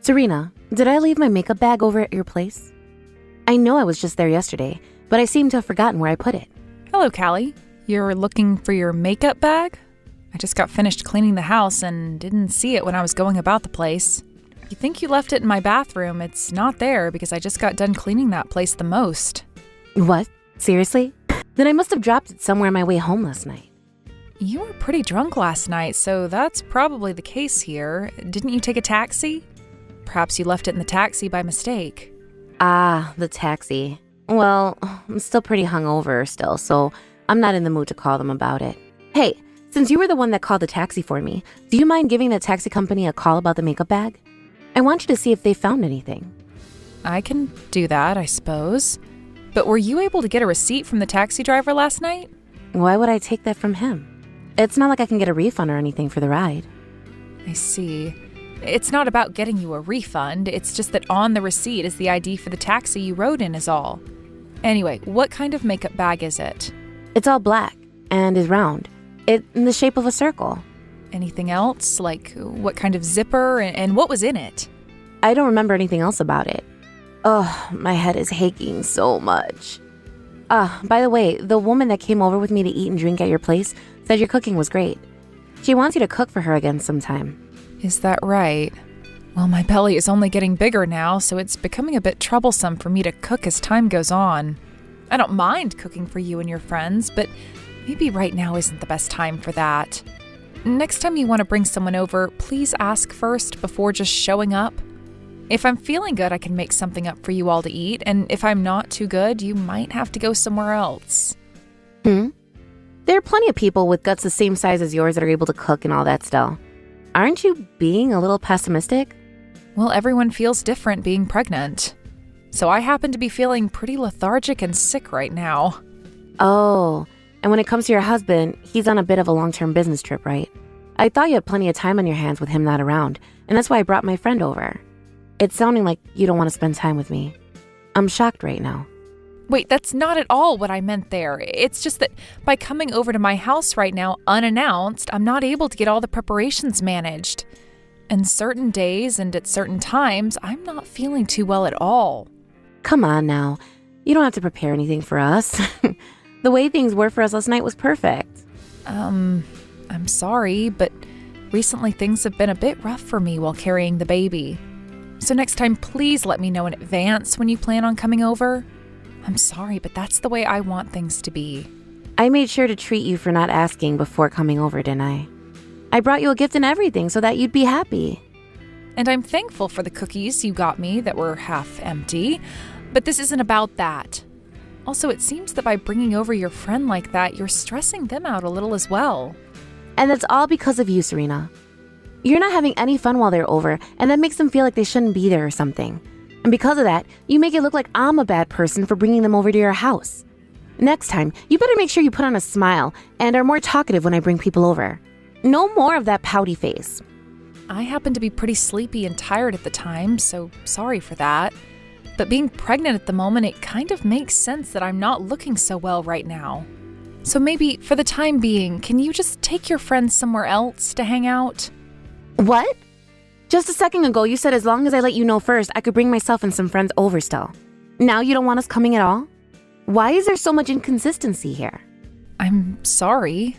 Serena, did I leave my makeup bag over at your place? I know I was just there yesterday, but I seem to have forgotten where I put it. Hello, Callie. You're looking for your makeup bag? I just got finished cleaning the house and didn't see it when I was going about the place. You think you left it in my bathroom? It's not there because I just got done cleaning that place the most. What? Seriously? Then I must have dropped it somewhere on my way home last night. You were pretty drunk last night, so that's probably the case here. Didn't you take a taxi? Perhaps you left it in the taxi by mistake. Ah, the taxi. Well, I'm still pretty hungover still, so I'm not in the mood to call them about it. Hey, since you were the one that called the taxi for me, do you mind giving the taxi company a call about the makeup bag? I want you to see if they found anything. I can do that, I suppose. But were you able to get a receipt from the taxi driver last night? Why would I take that from him? It's not like I can get a refund or anything for the ride. I see. It's not about getting you a refund. It's just that on the receipt is the ID for the taxi you rode in is all. Anyway, what kind of makeup bag is it? It's all black and is round. It's in the shape of a circle. Anything else? Like what kind of zipper and what was in it? I don't remember anything else about it. Oh, my head is aching so much. By the way, the woman that came over with me to eat and drink at your place said your cooking was great. She wants you to cook for her again sometime. Is that right? Well, my belly is only getting bigger now, so it's becoming a bit troublesome for me to cook as time goes on. I don't mind cooking for you and your friends, but maybe right now isn't the best time for that. Next time you want to bring someone over, please ask first before just showing up. If I'm feeling good, I can make something up for you all to eat, and if I'm not too good, you might have to go somewhere else. There are plenty of people with guts the same size as yours that are able to cook and all that still. Aren't you being a little pessimistic? Well, everyone feels different being pregnant. So I happen to be feeling pretty lethargic and sick right now. Oh, and when it comes to your husband, he's on a bit of a long-term business trip, right? I thought you had plenty of time on your hands with him not around, and that's why I brought my friend over. It's sounding like you don't want to spend time with me. I'm shocked right now. Wait, that's not at all what I meant there. It's just that by coming over to my house right now unannounced, I'm not able to get all the preparations managed. And certain days and at certain times, I'm not feeling too well at all. Come on now. You don't have to prepare anything for us. The way things were for us last night was perfect. I'm sorry, but recently things have been a bit rough for me while carrying the baby. So next time, please let me know in advance when you plan on coming over. I'm sorry, but that's the way I want things to be. I made sure to treat you for not asking before coming over, didn't I? I brought you a gift and everything so that you'd be happy. And I'm thankful for the cookies you got me that were half empty, but this isn't about that. Also, it seems that by bringing over your friend like that, you're stressing them out a little as well. And that's all because of you, Serena. You're not having any fun while they're over, and that makes them feel like they shouldn't be there or something. And because of that, you make it look like I'm a bad person for bringing them over to your house. Next time, you better make sure you put on a smile and are more talkative when I bring people over. No more of that pouty face. I happen to be pretty sleepy and tired at the time, so sorry for that. But being pregnant at the moment, it kind of makes sense that I'm not looking so well right now. So maybe, for the time being, can you just take your friends somewhere else to hang out? What? Just a second ago, you said as long as I let you know first, I could bring myself and some friends over still. Now you don't want us coming at all? Why is there so much inconsistency here? I'm sorry.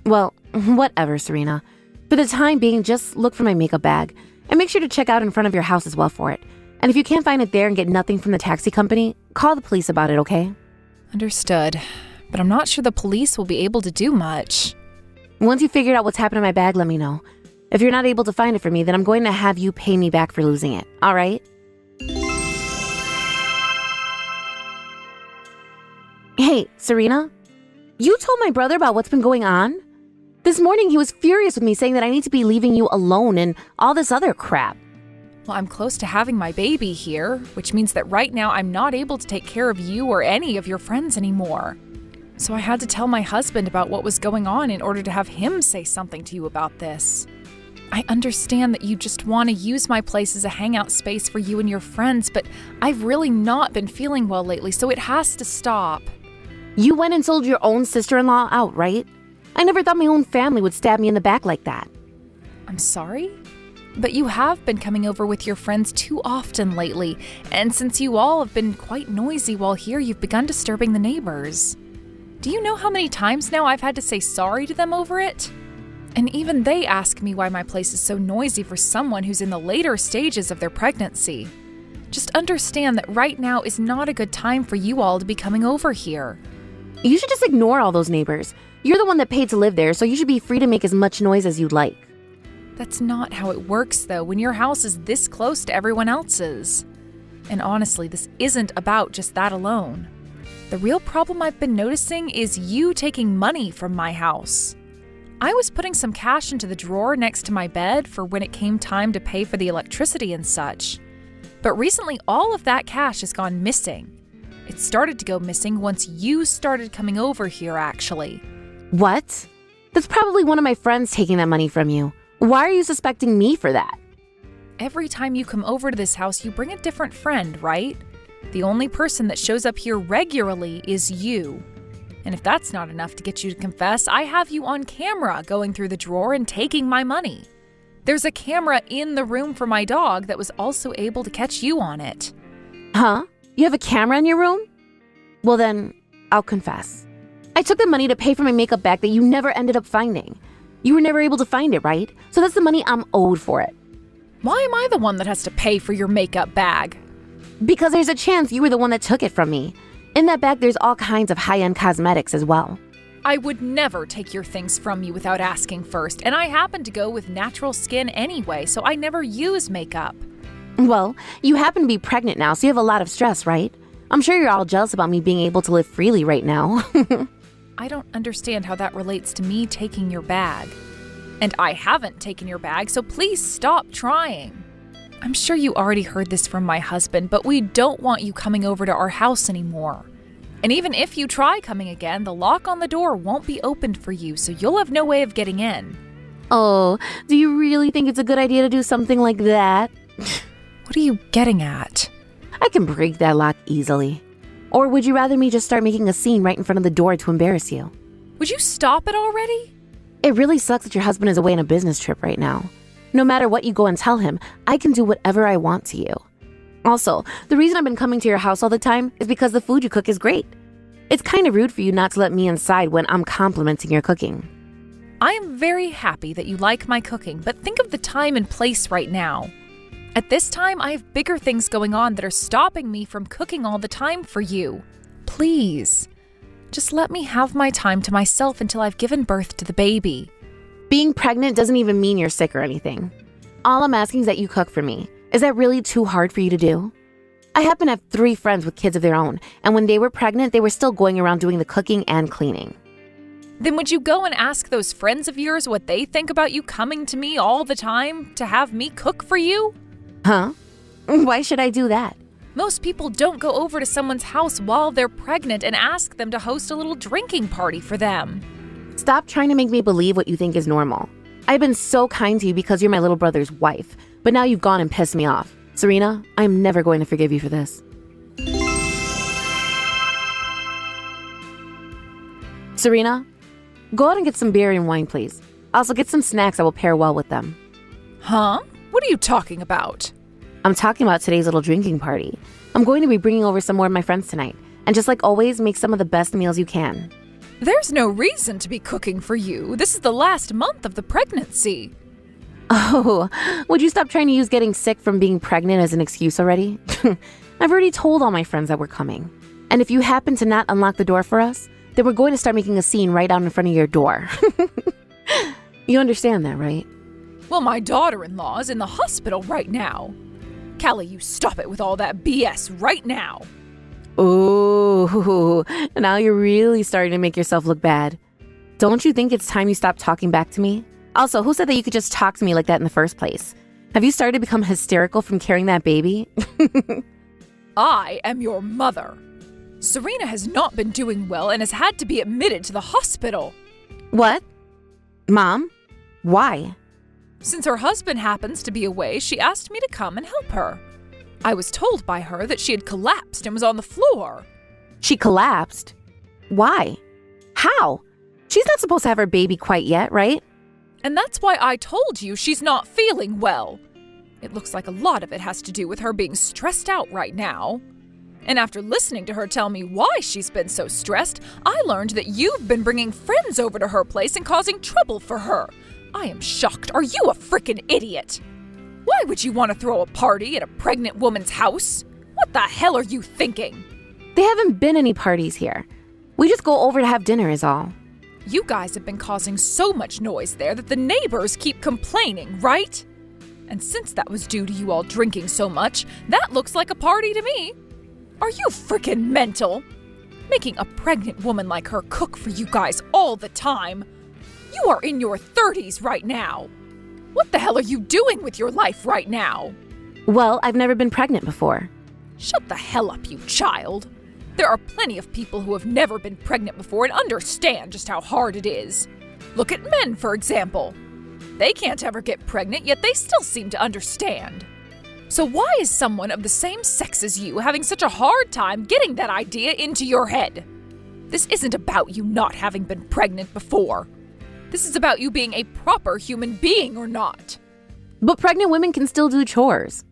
Well, whatever, Serena. For the time being, just look for my makeup bag and make sure to check out in front of your house as well for it. And if you can't find it there and get nothing from the taxi company, call the police about it, okay? Understood. But I'm not sure the police will be able to do much. Once you figured out what's happened to my bag, let me know. If you're not able to find it for me, then I'm going to have you pay me back for losing it, all right? Hey, Serena? You told my brother about what's been going on? This morning he was furious with me saying that I need to be leaving you alone and all this other crap. Well, I'm close to having my baby here, which means that right now I'm not able to take care of you or any of your friends anymore. So I had to tell my husband about what was going on in order to have him say something to you about this. I understand that you just want to use my place as a hangout space for you and your friends, but I've really not been feeling well lately, so it has to stop. You went and sold your own sister-in-law out, right? I never thought my own family would stab me in the back like that. I'm sorry? But you have been coming over with your friends too often lately, and since you all have been quite noisy while here, you've begun disturbing the neighbors. Do you know how many times now I've had to say sorry to them over it? And even they ask me why my place is so noisy for someone who's in the later stages of their pregnancy. Just understand that right now is not a good time for you all to be coming over here. You should just ignore all those neighbors. You're the one that paid to live there, so you should be free to make as much noise as you'd like. That's not how it works, though, when your house is this close to everyone else's. And honestly, this isn't about just that alone. The real problem I've been noticing is you taking money from my house. I was putting some cash into the drawer next to my bed for when it came time to pay for the electricity and such. But recently, all of that cash has gone missing. It started to go missing once you started coming over here, actually. What? That's probably one of my friends taking that money from you. Why are you suspecting me for that? Every time you come over to this house, you bring a different friend, right? The only person that shows up here regularly is you. And if that's not enough to get you to confess, I have you on camera going through the drawer and taking my money. There's a camera in the room for my dog that was also able to catch you on it. Huh? You have a camera in your room? Well then, I'll confess. I took the money to pay for my makeup bag that you never ended up finding. You were never able to find it, right? So that's the money I'm owed for it. Why am I the one that has to pay for your makeup bag? Because there's a chance you were the one that took it from me. In that bag, there's all kinds of high-end cosmetics as well. I would never take your things from you without asking first, and I happen to go with natural skin anyway, so I never use makeup. Well, you happen to be pregnant now, so you have a lot of stress, right? I'm sure you're all jealous about me being able to live freely right now. I don't understand how that relates to me taking your bag. And I haven't taken your bag, so please stop trying. I'm sure you already heard this from my husband, but we don't want you coming over to our house anymore. And even if you try coming again, the lock on the door won't be opened for you, so you'll have no way of getting in. Oh, do you really think it's a good idea to do something like that? What are you getting at? I can break that lock easily. Or would you rather me just start making a scene right in front of the door to embarrass you? Would you stop it already? It really sucks that your husband is away on a business trip right now. No matter what you go and tell him, I can do whatever I want to you. Also, the reason I've been coming to your house all the time is because the food you cook is great. It's kind of rude for you not to let me inside when I'm complimenting your cooking. I am very happy that you like my cooking, but think of the time and place right now. At this time, I have bigger things going on that are stopping me from cooking all the time for you. Please, just let me have my time to myself until I've given birth to the baby. Being pregnant doesn't even mean you're sick or anything. All I'm asking is that you cook for me. Is that really too hard for you to do? I happen to have 3 friends with kids of their own, and when they were pregnant, they were still going around doing the cooking and cleaning. Then would you go and ask those friends of yours what they think about you coming to me all the time to have me cook for you? Huh? Why should I do that? Most people don't go over to someone's house while they're pregnant and ask them to host a little drinking party for them. Stop trying to make me believe what you think is normal. I've been so kind to you because you're my little brother's wife, but now you've gone and pissed me off. Serena, I'm never going to forgive you for this. Serena, go out and get some beer and wine, please. Also, get some snacks that will pair well with them. Huh? What are you talking about? I'm talking about today's little drinking party. I'm going to be bringing over some more of my friends tonight. And just like always, make some of the best meals you can. There's no reason to be cooking for you. This is the last month of the pregnancy. Oh, would you stop trying to use getting sick from being pregnant as an excuse already? I've already told all my friends that we're coming. And if you happen to not unlock the door for us, then we're going to start making a scene right out in front of your door. You understand that, right? Well, my daughter-in-law is in the hospital right now. Callie, you stop it with all that BS right now. Ooh, now you're really starting to make yourself look bad. Don't you think it's time you stop talking back to me? Also, who said that you could just talk to me like that in the first place? Have you started to become hysterical from carrying that baby? I am your mother. Serena has not been doing well and has had to be admitted to the hospital. What? Mom? Why? Since her husband happens to be away, she asked me to come and help her. I was told by her that she had collapsed and was on the floor. She collapsed? Why? How? She's not supposed to have her baby quite yet, right? And that's why I told you she's not feeling well. It looks like a lot of it has to do with her being stressed out right now. And after listening to her tell me why she's been so stressed, I learned that you've been bringing friends over to her place and causing trouble for her. I am shocked. Are you a frickin' idiot? Why would you want to throw a party at a pregnant woman's house? What the hell are you thinking? There haven't been any parties here. We just go over to have dinner is all. You guys have been causing so much noise there that the neighbors keep complaining, right? And since that was due to you all drinking so much, that looks like a party to me. Are you frickin' mental? Making a pregnant woman like her cook for you guys all the time? You are in your 30s right now. What the hell are you doing with your life right now? Well, I've never been pregnant before. Shut the hell up, you child. There are plenty of people who have never been pregnant before and understand just how hard it is. Look at men, for example. They can't ever get pregnant, yet they still seem to understand. So why is someone of the same sex as you having such a hard time getting that idea into your head? This isn't about you not having been pregnant before. This is about you being a proper human being or not. But pregnant women can still do chores.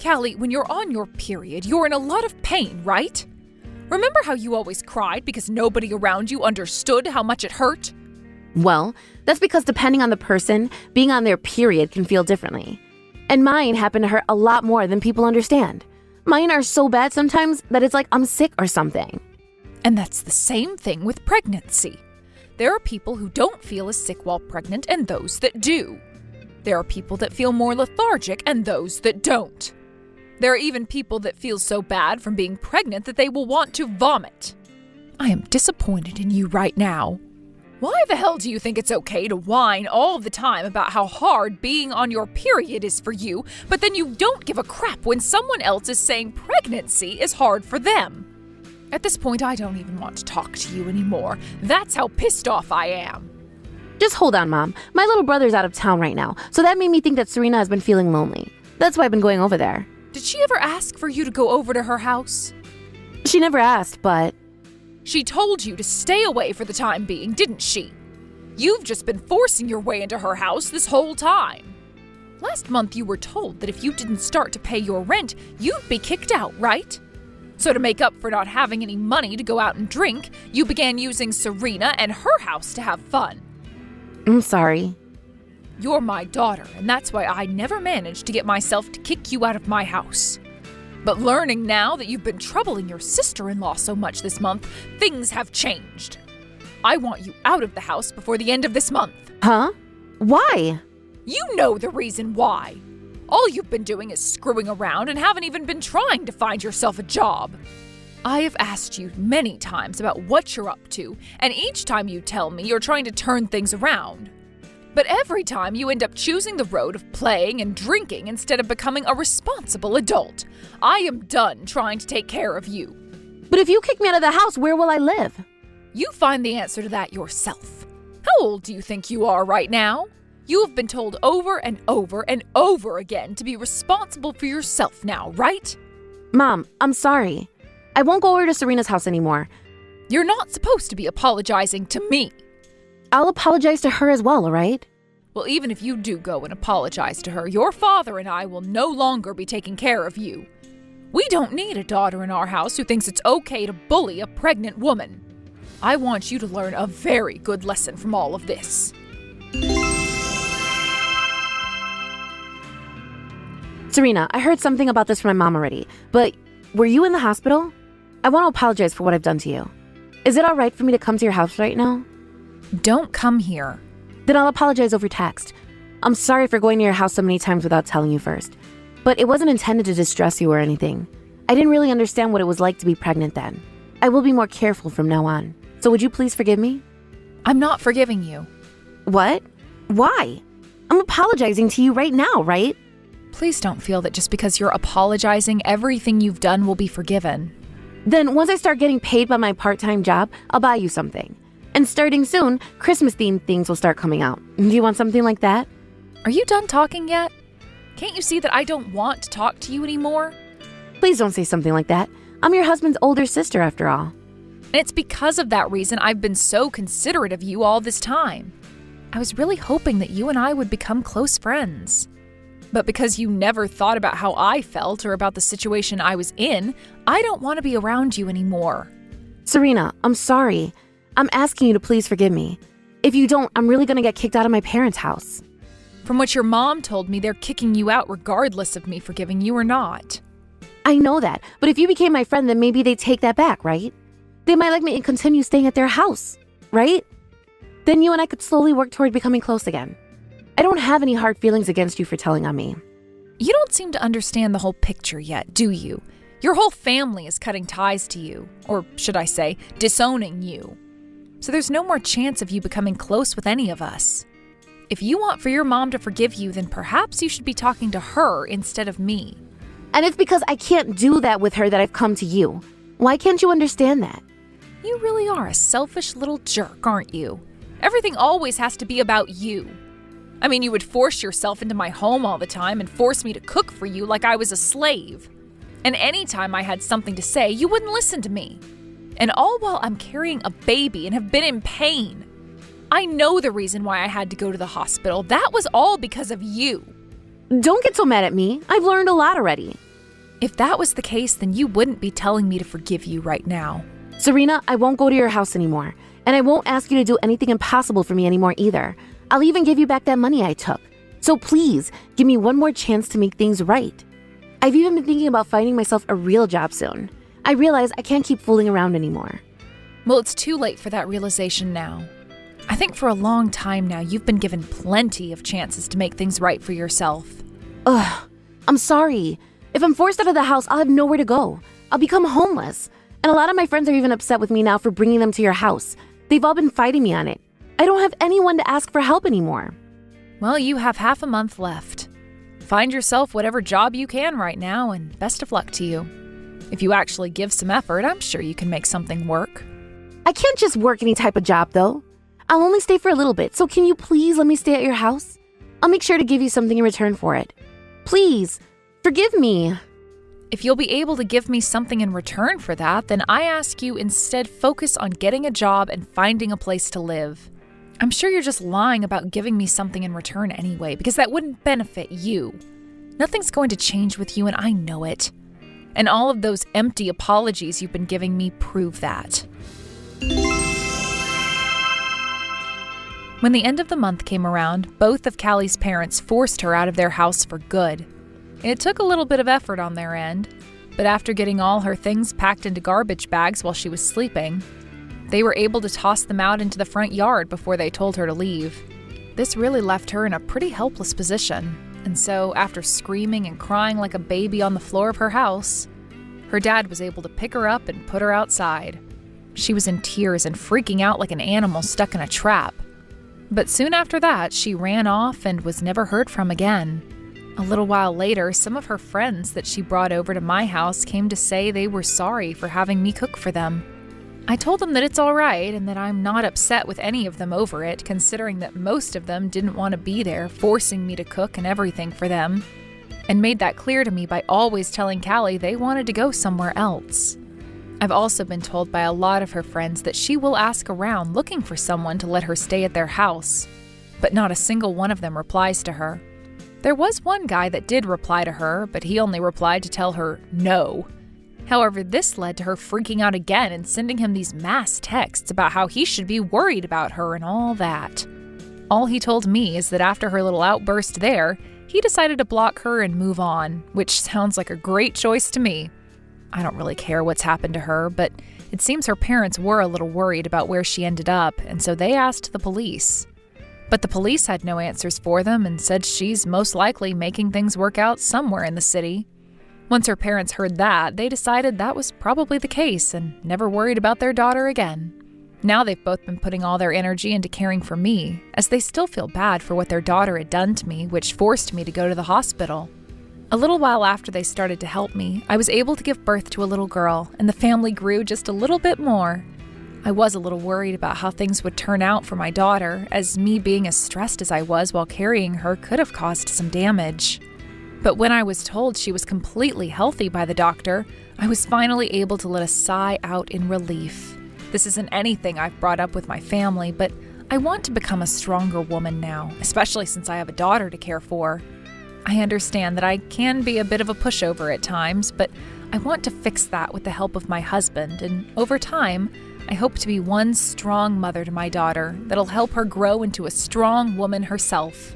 Callie, when you're on your period, you're in a lot of pain, right? Remember how you always cried because nobody around you understood how much it hurt? Well, that's because depending on the person, being on their period can feel differently. And mine happen to hurt a lot more than people understand. Mine are so bad sometimes that it's like I'm sick or something. And that's the same thing with pregnancy. There are people who don't feel as sick while pregnant and those that do. There are people that feel more lethargic and those that don't. There are even people that feel so bad from being pregnant that they will want to vomit. I am disappointed in you right now. Why the hell do you think it's okay to whine all the time about how hard being on your period is for you, but then you don't give a crap when someone else is saying pregnancy is hard for them? At this point, I don't even want to talk to you anymore. That's how pissed off I am. Just hold on, Mom. My little brother's out of town right now, so that made me think that Serena has been feeling lonely. That's why I've been going over there. Did she ever ask for you to go over to her house? She never asked, but... She told you to stay away for the time being, didn't she? You've just been forcing your way into her house this whole time. Last month you were told that if you didn't start to pay your rent, you'd be kicked out, right? So to make up for not having any money to go out and drink, you began using Serena and her house to have fun. I'm sorry. You're my daughter, and that's why I never managed to get myself to kick you out of my house. But learning now that you've been troubling your sister-in-law so much this month, things have changed. I want you out of the house before the end of this month. Huh? Why? You know the reason why. All you've been doing is screwing around and haven't even been trying to find yourself a job. I have asked you many times about what you're up to, and each time you tell me you're trying to turn things around. But every time you end up choosing the road of playing and drinking instead of becoming a responsible adult. I am done trying to take care of you. But if you kick me out of the house, where will I live? You find the answer to that yourself. How old do you think you are right now? You have been told over and over and over again to be responsible for yourself now, right? Mom, I'm sorry. I won't go over to Serena's house anymore. You're not supposed to be apologizing to me. I'll apologize to her as well, all right? Well, even if you do go and apologize to her, your father and I will no longer be taking care of you. We don't need a daughter in our house who thinks it's okay to bully a pregnant woman. I want you to learn a very good lesson from all of this. Serena, I heard something about this from my mom already, but were you in the hospital? I want to apologize for what I've done to you. Is it all right for me to come to your house right now? Don't come here. Then I'll apologize over text. I'm sorry for going to your house so many times without telling you first. But it wasn't intended to distress you or anything. I didn't really understand what it was like to be pregnant then. I will be more careful from now on. So would you please forgive me? I'm not forgiving you. What? Why? I'm apologizing to you right now, right? Please don't feel that just because you're apologizing, everything you've done will be forgiven. Then once I start getting paid by my part-time job, I'll buy you something. And starting soon, Christmas-themed things will start coming out. Do you want something like that? Are you done talking yet? Can't you see that I don't want to talk to you anymore? Please don't say something like that. I'm your husband's older sister after all. And it's because of that reason I've been so considerate of you all this time. I was really hoping that you and I would become close friends. But because you never thought about how I felt or about the situation I was in, I don't want to be around you anymore. Serena, I'm sorry. I'm asking you to please forgive me. If you don't, I'm really going to get kicked out of my parents' house. From what your mom told me, they're kicking you out regardless of me forgiving you or not. I know that, but if you became my friend, then maybe they'd take that back, right? They might like me and continue staying at their house, right? Then you and I could slowly work toward becoming close again. I don't have any hard feelings against you for telling on me. You don't seem to understand the whole picture yet, do you? Your whole family is cutting ties to you, or should I say, disowning you. So there's no more chance of you becoming close with any of us. If you want for your mom to forgive you, then perhaps you should be talking to her instead of me. And it's because I can't do that with her that I've come to you. Why can't you understand that? You really are a selfish little jerk, aren't you? Everything always has to be about you. I mean, you would force yourself into my home all the time and force me to cook for you like I was a slave. And anytime I had something to say, you wouldn't listen to me. And all while I'm carrying a baby and have been in pain. I know the reason why I had to go to the hospital. That was all because of you. Don't get so mad at me. I've learned a lot already. If that was the case, then you wouldn't be telling me to forgive you right now. Serena, I won't go to your house anymore. And I won't ask you to do anything impossible for me anymore either. I'll even give you back that money I took. So please, give me one more chance to make things right. I've even been thinking about finding myself a real job soon. I realize I can't keep fooling around anymore. Well, it's too late for that realization now. I think for a long time now, you've been given plenty of chances to make things right for yourself. Ugh, I'm sorry. If I'm forced out of the house, I'll have nowhere to go. I'll become homeless. And a lot of my friends are even upset with me now for bringing them to your house. They've all been fighting me on it. I don't have anyone to ask for help anymore. Well, you have half a month left. Find yourself whatever job you can right now, and best of luck to you. If you actually give some effort, I'm sure you can make something work. I can't just work any type of job, though. I'll only stay for a little bit, so can you please let me stay at your house? I'll make sure to give you something in return for it. Please, forgive me. If you'll be able to give me something in return for that, then I ask you instead focus on getting a job and finding a place to live. I'm sure you're just lying about giving me something in return anyway, because that wouldn't benefit you. Nothing's going to change with you, and I know it. And all of those empty apologies you've been giving me prove that. When the end of the month came around, both of Callie's parents forced her out of their house for good. It took a little bit of effort on their end, but after getting all her things packed into garbage bags while she was sleeping, they were able to toss them out into the front yard before they told her to leave. This really left her in a pretty helpless position, and so after screaming and crying like a baby on the floor of her house, her dad was able to pick her up and put her outside. She was in tears and freaking out like an animal stuck in a trap. But soon after that, she ran off and was never heard from again. A little while later, some of her friends that she brought over to my house came to say they were sorry for having me cook for them. I told them that it's all right and that I'm not upset with any of them over it, considering that most of them didn't want to be there, forcing me to cook and everything for them, and made that clear to me by always telling Callie they wanted to go somewhere else. I've also been told by a lot of her friends that she will ask around looking for someone to let her stay at their house, but not a single one of them replies to her. There was one guy that did reply to her, but he only replied to tell her no. However, this led to her freaking out again and sending him these mass texts about how he should be worried about her and all that. All he told me is that after her little outburst there, he decided to block her and move on, which sounds like a great choice to me. I don't really care what's happened to her, but it seems her parents were a little worried about where she ended up, and so they asked the police. But the police had no answers for them and said she's most likely making things work out somewhere in the city. Once her parents heard that, they decided that was probably the case and never worried about their daughter again. Now they've both been putting all their energy into caring for me, as they still feel bad for what their daughter had done to me, which forced me to go to the hospital. A little while after they started to help me, I was able to give birth to a little girl, and the family grew just a little bit more. I was a little worried about how things would turn out for my daughter, as me being as stressed as I was while carrying her could have caused some damage. But when I was told she was completely healthy by the doctor, I was finally able to let a sigh out in relief. This isn't anything I've brought up with my family, but I want to become a stronger woman now, especially since I have a daughter to care for. I understand that I can be a bit of a pushover at times, but I want to fix that with the help of my husband, and over time, I hope to be one strong mother to my daughter that'll help her grow into a strong woman herself.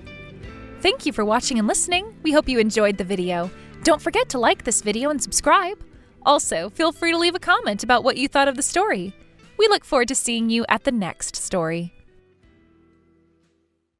Thank you for watching and listening. We hope you enjoyed the video. Don't forget to like this video and subscribe. Also, feel free to leave a comment about what you thought of the story. We look forward to seeing you at the next story.